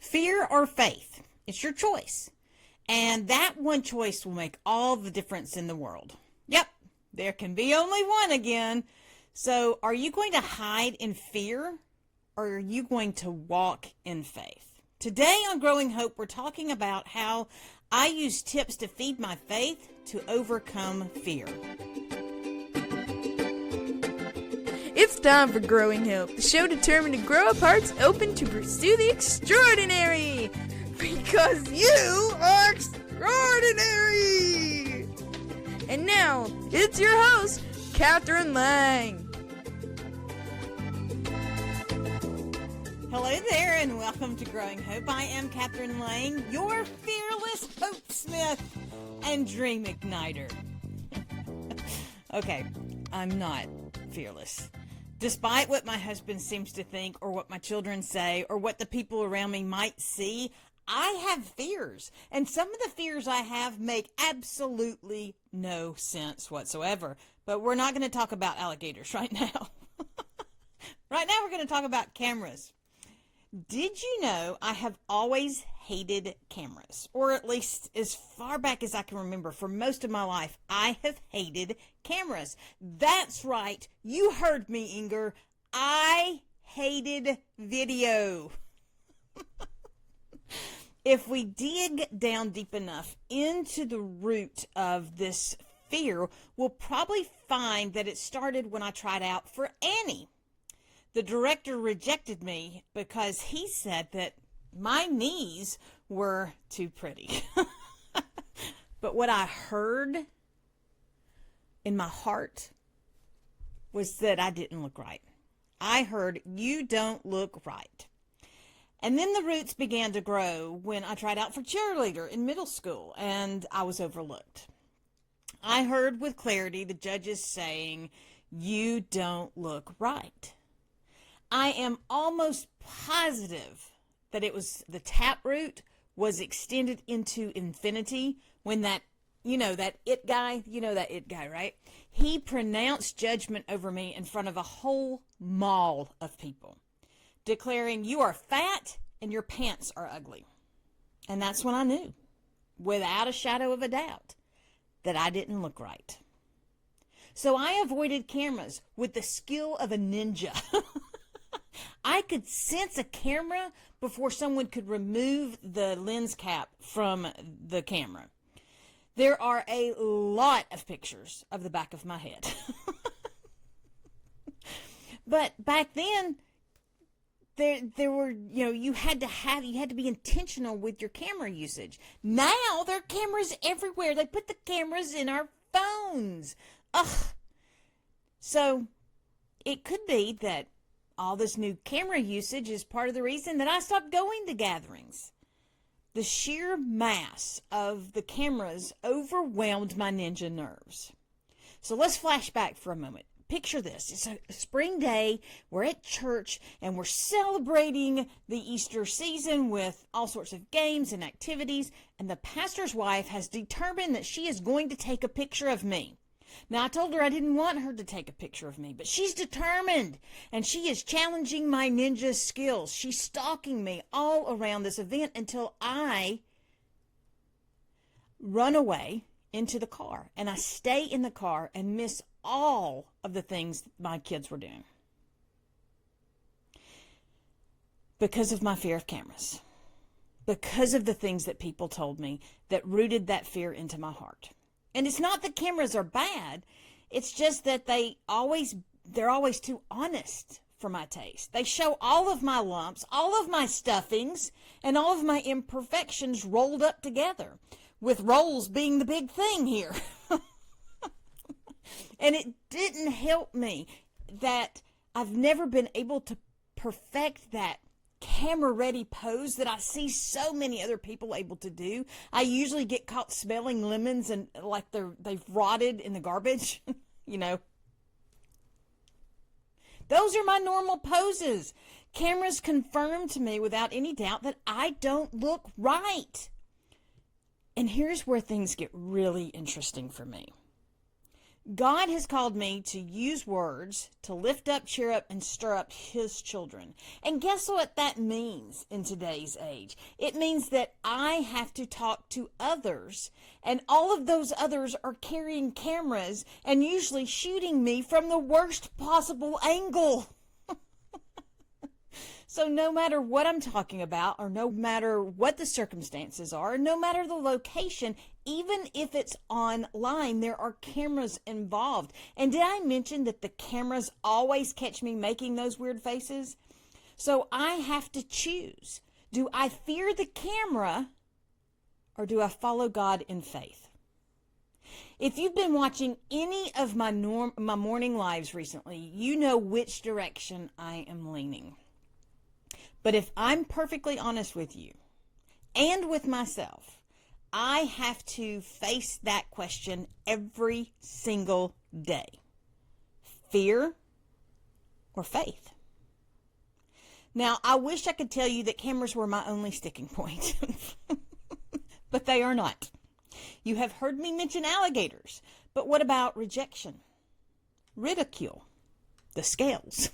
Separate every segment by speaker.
Speaker 1: Fear or faith? It's your choice. And that one choice will make all the difference in the world. Yep, there can be only one again. So are you going to hide in fear, or are you going to walk in faith? Today on Growing Hope, we're talking about how I use tips to feed my faith to overcome fear.
Speaker 2: It's time for Growing Hope, the show determined to grow up hearts open to pursue the extraordinary. Because you are extraordinary! And now, it's your host, Kathryn Lang.
Speaker 1: Hello there, and welcome to Growing Hope. I am Kathryn Lang, your fearless hope smith and dream igniter. Okay, I'm not fearless. Despite what my husband seems to think, or what my children say, or what the people around me might see, I have fears. And some of the fears I have make absolutely no sense whatsoever. But we're not going to talk about alligators right now. Right now we're going to talk about cameras. Did you know I have always hated cameras? Or at least as far back as I can remember, for most of my life, I have hated cameras. That's right. You heard me, Inger. I hated video. If we dig down deep enough into the root of this fear, we'll probably find that it started when I tried out for Annie. The director rejected me because he said that my knees were too pretty. But what I heard in my heart was that I didn't look right. I heard, "You don't look right." And then the roots began to grow when I tried out for cheerleader in middle school, and I was overlooked. I heard with clarity the judges saying, "You don't look right." I am almost positive that it was the taproot was extended into infinity when that it guy, right? He pronounced judgment over me in front of a whole mall of people, declaring, "You are fat and your pants are ugly." And that's when I knew, without a shadow of a doubt, that I didn't look right. So I avoided cameras with the skill of a ninja. I could sense a camera before someone could remove the lens cap from the camera. There are a lot of pictures of the back of my head. But back then, there were, you had to be intentional with your camera usage. Now there are cameras everywhere. They put the cameras in our phones. Ugh. So it could be that all this new camera usage is part of the reason that I stopped going to gatherings. The sheer mass of the cameras overwhelmed my ninja nerves. So let's flash back for a moment. Picture this. It's a spring day. We're at church and we're celebrating the Easter season with all sorts of games and activities. And the pastor's wife has determined that she is going to take a picture of me. Now, I told her I didn't want her to take a picture of me, but she's determined, and she is challenging my ninja skills. She's stalking me all around this event until I run away into the car, and I stay in the car and miss all of the things my kids were doing because of my fear of cameras, because of the things that people told me that rooted that fear into my heart. And it's not that cameras are bad. It's just that they're always too honest for my taste. They show all of my lumps, all of my stuffings, and all of my imperfections rolled up together, with rolls being the big thing here. And it didn't help me that I've never been able to perfect that camera-ready pose that I see so many other people able to do. I usually get caught smelling lemons and like they've rotted in the garbage, Those are my normal poses. Cameras confirm to me without any doubt that I don't look right. And here's where things get really interesting for me. God has called me to use words to lift up, cheer up, and stir up his children. And guess what that means in today's age? It means that I have to talk to others, and all of those others are carrying cameras and usually shooting me from the worst possible angle. So no matter what I'm talking about, or no matter what the circumstances are, no matter the location, even if it's online, there are cameras involved. And did I mention that the cameras always catch me making those weird faces? So I have to choose. Do I fear the camera, or do I follow God in faith? If you've been watching any of my morning lives recently, you know which direction I am leaning. But if I'm perfectly honest with you and with myself, I have to face that question every single day. Fear or faith? Now, I wish I could tell you that cameras were my only sticking point, but they are not. You have heard me mention alligators, but what about rejection, ridicule, the scales?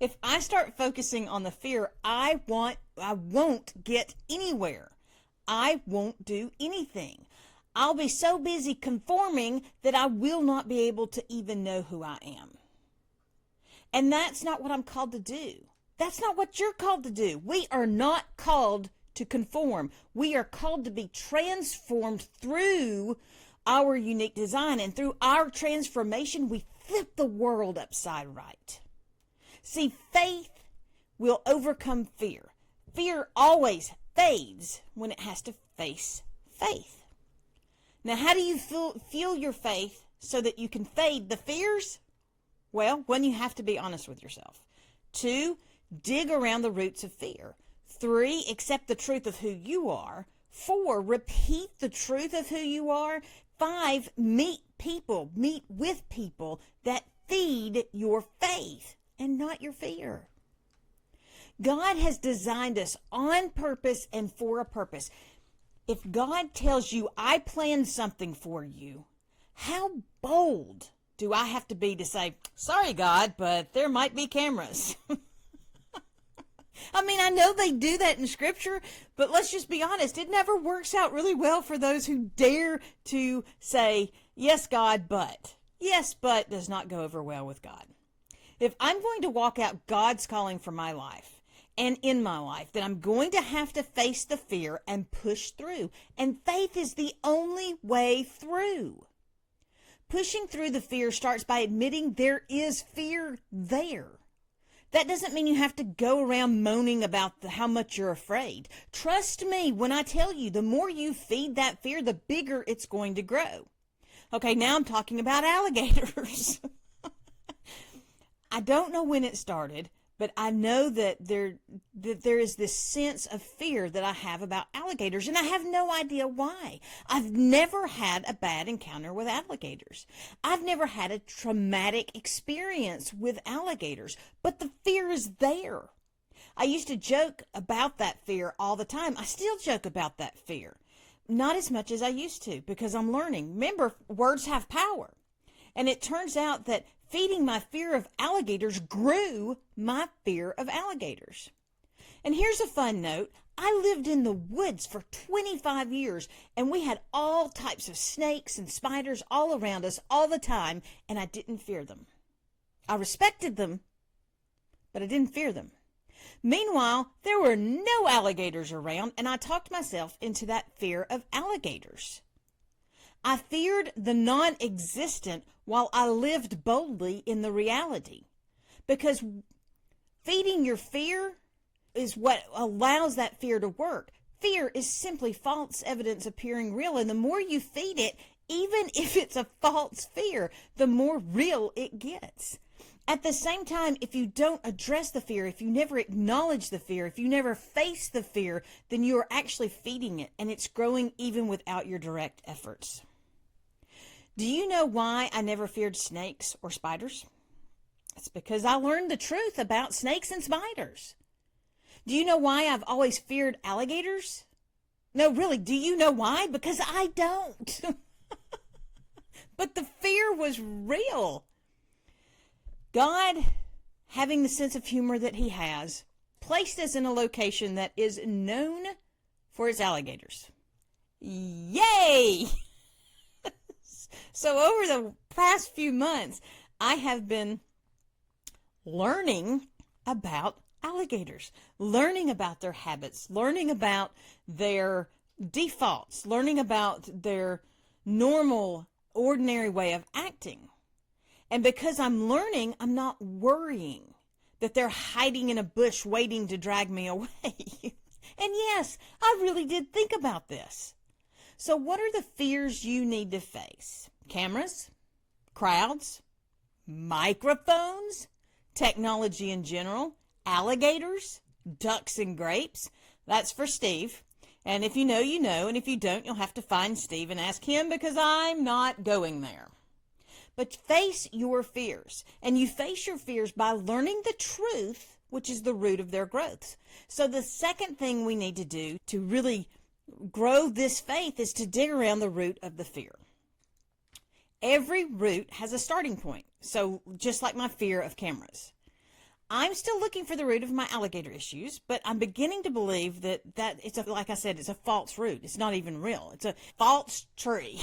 Speaker 1: If I start focusing on the fear, I won't get anywhere. I won't do anything. I'll be so busy conforming that I will not be able to even know who I am. And that's not what I'm called to do. That's not what you're called to do. We are not called to conform. We are called to be transformed through our unique design. And through our transformation, we flip the world upside right. See, faith will overcome fear. Fear always fades when it has to face faith. Now, how do you feel your faith so that you can fade the fears? Well, one, you have to be honest with yourself. 2, dig around the roots of fear. 3, accept the truth of who you are. 4, repeat the truth of who you are. 5, meet with people that feed your faith and not your fear. God has designed us on purpose and for a purpose. If God tells you, I planned something for you, how bold do I have to be to say, sorry, God, but there might be cameras? I mean, I know they do that in Scripture, but let's just be honest. It never works out really well for those who dare to say, yes, God, but. Yes, but does not go over well with God. If I'm going to walk out God's calling for my life and in my life, then I'm going to have to face the fear and push through. And faith is the only way through. Pushing through the fear starts by admitting there is fear there. That doesn't mean you have to go around moaning about how much you're afraid. Trust me when I tell you, the more you feed that fear, the bigger it's going to grow. Okay, now I'm talking about alligators. I don't know when it started, but I know that there is this sense of fear that I have about alligators, and I have no idea why. I've never had a bad encounter with alligators. I've never had a traumatic experience with alligators, but the fear is there. I used to joke about that fear all the time. I still joke about that fear. Not as much as I used to, because I'm learning. Remember, words have power. And it turns out that feeding my fear of alligators grew my fear of alligators. And here's a fun note. I lived in the woods for 25 years, and we had all types of snakes and spiders all around us all the time, and I didn't fear them. I respected them, but I didn't fear them. Meanwhile, there were no alligators around, and I talked myself into that fear of alligators. I feared the non-existent while I lived boldly in the reality. Because feeding your fear is what allows that fear to work. Fear is simply false evidence appearing real, and the more you feed it, even if it's a false fear, the more real it gets. At the same time, if you don't address the fear, if you never acknowledge the fear, if you never face the fear, then you are actually feeding it, and it's growing even without your direct efforts. Do you know why I never feared snakes or spiders? It's because I learned the truth about snakes and spiders. Do you know why I've always feared alligators? No, really, do you know why? Because I don't. but the fear was real. God, having the sense of humor that he has, placed us in a location that is known for its alligators. Yay! So over the past few months, I have been learning about alligators, learning about their habits, learning about their defaults, learning about their normal, ordinary way of acting. And because I'm learning, I'm not worrying that they're hiding in a bush waiting to drag me away. And yes, I really did think about this. So what are the fears you need to face? Cameras, crowds, microphones, technology in general, alligators, ducks and grapes. That's for Steve. And if you know, you know. And if you don't, you'll have to find Steve and ask him, because I'm not going there. But face your fears. And you face your fears by learning the truth, which is the root of their growth. So the second thing we need to do to really grow this faith is to dig around the root of the fear. Every root has a starting point. So just like my fear of cameras. I'm still looking for the root of my alligator issues, but I'm beginning to believe that it's like I said, it's a false root. It's not even real. It's a false tree.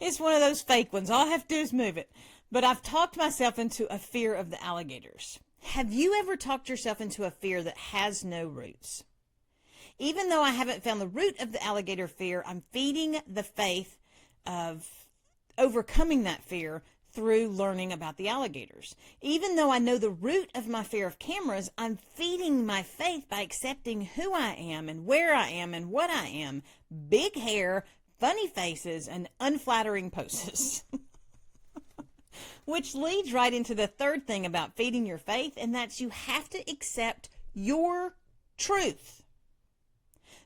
Speaker 1: It's one of those fake ones. All I have to do is move it. But I've talked myself into a fear of the alligators. Have you ever talked yourself into a fear that has no roots? Even though I haven't found the root of the alligator fear, I'm feeding the faith of overcoming that fear through learning about the alligators. Even though I know the root of my fear of cameras, I'm feeding my faith by accepting who I am and where I am and what I am. Big hair, funny faces, and unflattering poses. Which leads right into the third thing about feeding your faith, and that's you have to accept your truth.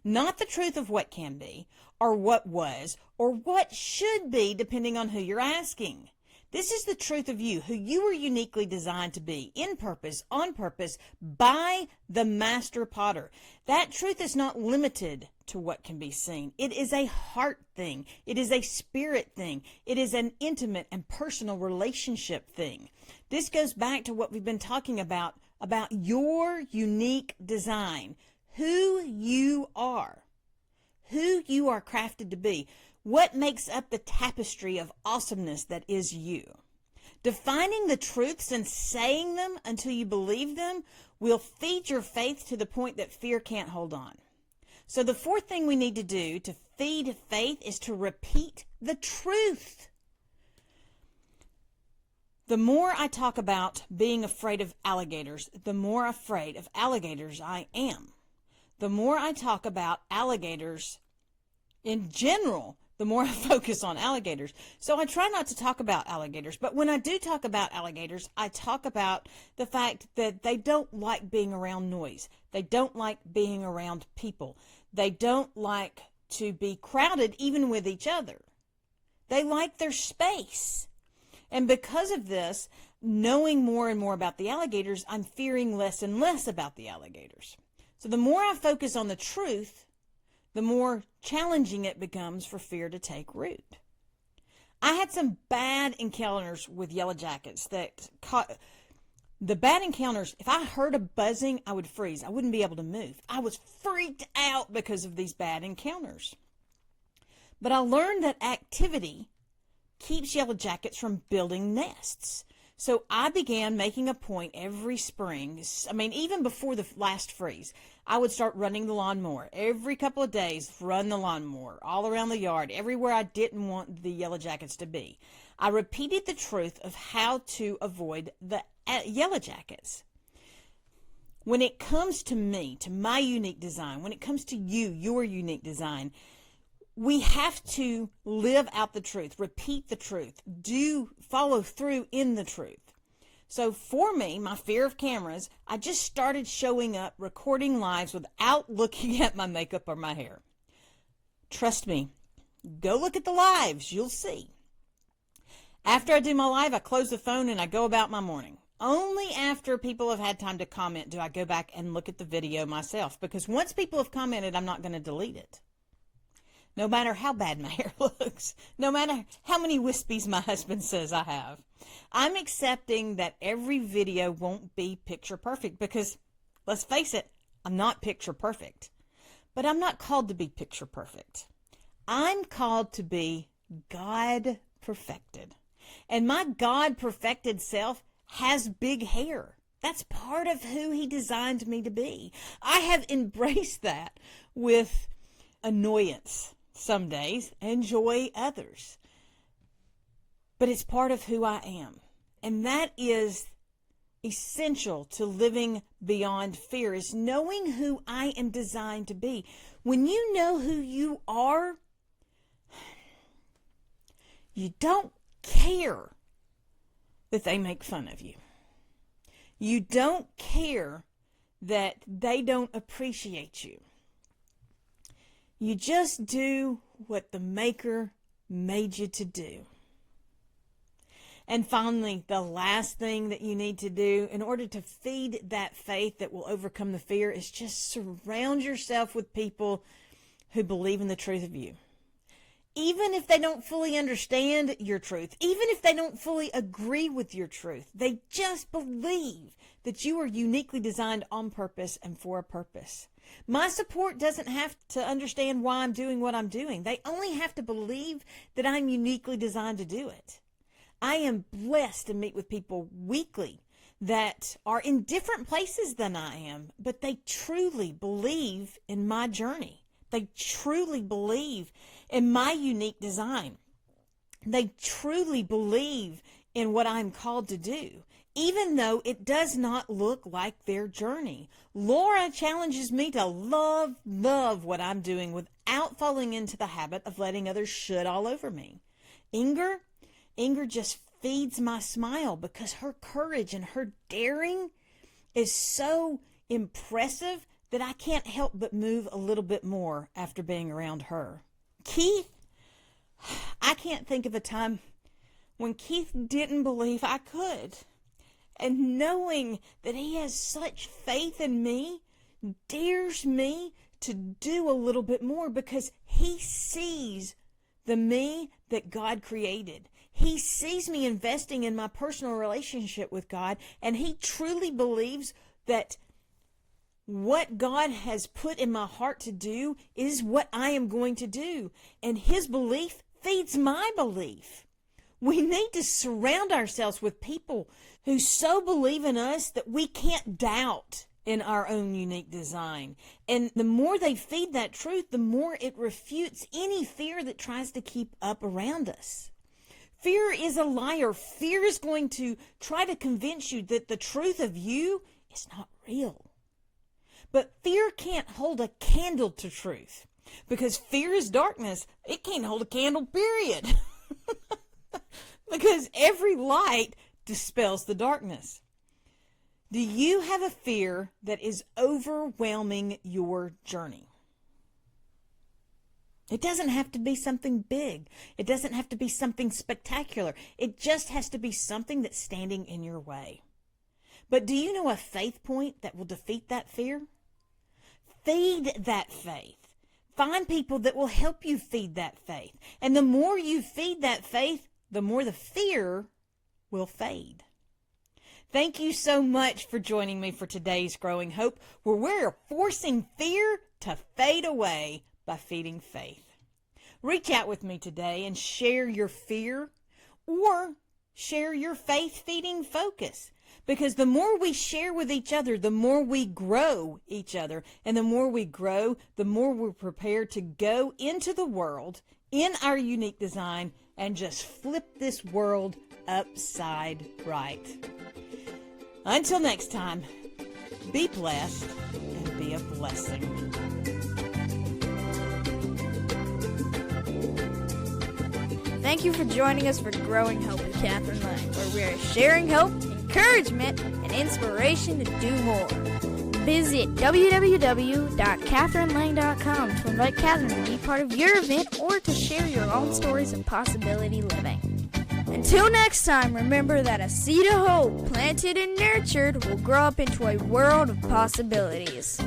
Speaker 1: Not the truth of what can be, or what was, or what should be, depending on who you're asking. This is the truth of you, who you were uniquely designed to be, in purpose, on purpose, by the master potter. That truth is not limited to what can be seen. It is a heart thing. It is a spirit thing. It is an intimate and personal relationship thing. This goes back to what we've been talking about your unique design, who you are crafted to be. What makes up the tapestry of awesomeness that is you? Defining the truths and saying them until you believe them will feed your faith to the point that fear can't hold on. So the fourth thing we need to do to feed faith is to repeat the truth. The more I talk about being afraid of alligators, the more afraid of alligators I am. The more I talk about alligators in general, the more I focus on alligators. So I try not to talk about alligators, but when I do talk about alligators, I talk about the fact that they don't like being around noise. They don't like being around people. They don't like to be crowded even with each other. They like their space. And because of this, knowing more and more about the alligators, I'm fearing less and less about the alligators. So the more I focus on the truth, the more challenging it becomes for fear to take root. I had some bad encounters with yellow jackets the bad encounters, if I heard a buzzing, I would freeze. I wouldn't be able to move. I was freaked out because of these bad encounters. But I learned that activity keeps yellow jackets from building nests. So I began making a point every spring. Even before the last freeze, I would start running the lawnmower. Every couple of days, run the lawnmower all around the yard, everywhere I didn't want the yellow jackets to be. I repeated the truth of how to avoid the yellow jackets. When it comes to me, to my unique design, when it comes to you, your unique design, we have to live out the truth, repeat the truth, follow through in the truth. So for me, my fear of cameras, I just started showing up, recording lives without looking at my makeup or my hair. Trust me, go look at the lives, you'll see. After I do my live, I close the phone and I go about my morning. Only after people have had time to comment do I go back and look at the video myself, because once people have commented, I'm not going to delete it. no matter how bad my hair looks, no matter how many wispies my husband says I have. I'm accepting that every video won't be picture perfect because, let's face it, I'm not picture perfect. But I'm not called to be picture perfect. I'm called to be God perfected. And my God perfected self has big hair. That's part of who he designed me to be. I have embraced that with annoyance some days and joy others. But it's part of who I am. And that is essential to living beyond fear, is knowing who I am designed to be. When you know who you are, you don't care that they make fun of you. You don't care that they don't appreciate you. You just do what the Maker made you to do. And finally, the last thing that you need to do in order to feed that faith that will overcome the fear is just surround yourself with people who believe in the truth of you. Even if they don't fully understand your truth, even if they don't fully agree with your truth, they just believe that you are uniquely designed on purpose and for a purpose. My support doesn't have to understand why I'm doing what I'm doing. They only have to believe that I'm uniquely designed to do it. I am blessed to meet with people weekly that are in different places than I am, but they truly believe in my journey. They truly believe in my unique design. They truly believe in what I'm called to do, even though it does not look like their journey. Laura challenges me to love what I'm doing without falling into the habit of letting others should all over me. Inger just feeds my smile because her courage and her daring is so impressive that I can't help but move a little bit more after being around her. Keith, I can't think of a time when Keith didn't believe I could. And knowing that he has such faith in me dares me to do a little bit more because he sees the me that God created. He sees me investing in my personal relationship with God, and he truly believes that what God has put in my heart to do is what I am going to do. And his belief feeds my belief. We need to surround ourselves with people who so believe in us that we can't doubt in our own unique design. And the more they feed that truth, the more it refutes any fear that tries to keep up around us. Fear is a liar. Fear is going to try to convince you that the truth of you is not real. But fear can't hold a candle to truth because fear is darkness. It can't hold a candle, period. Because every light dispels the darkness. Do you have a fear that is overwhelming your journey? It doesn't have to be something big. It doesn't have to be something spectacular. It just has to be something that's standing in your way. But do you know a faith point that will defeat that fear? Feed that faith. Find people that will help you feed that faith. And the more you feed that faith, the more the fear will fade. Thank you so much for joining me for today's Growing Hope, where we're forcing fear to fade away by feeding faith. Reach out with me today and share your fear or share your faith-feeding focus. Because the more we share with each other, the more we grow each other. And the more we grow, the more we're prepared to go into the world in our unique design and just flip this world upside right. Until next time, be blessed and be a blessing.
Speaker 2: Thank you for joining us for Growing Hope with Kathryn Lang, where we are sharing hope, encouragement, and inspiration to do more. Visit www.kathrynlang.com to invite Kathryn to be part of your event or to share your own stories of possibility living. Until next time, remember that a seed of hope planted and nurtured will grow up into a world of possibilities.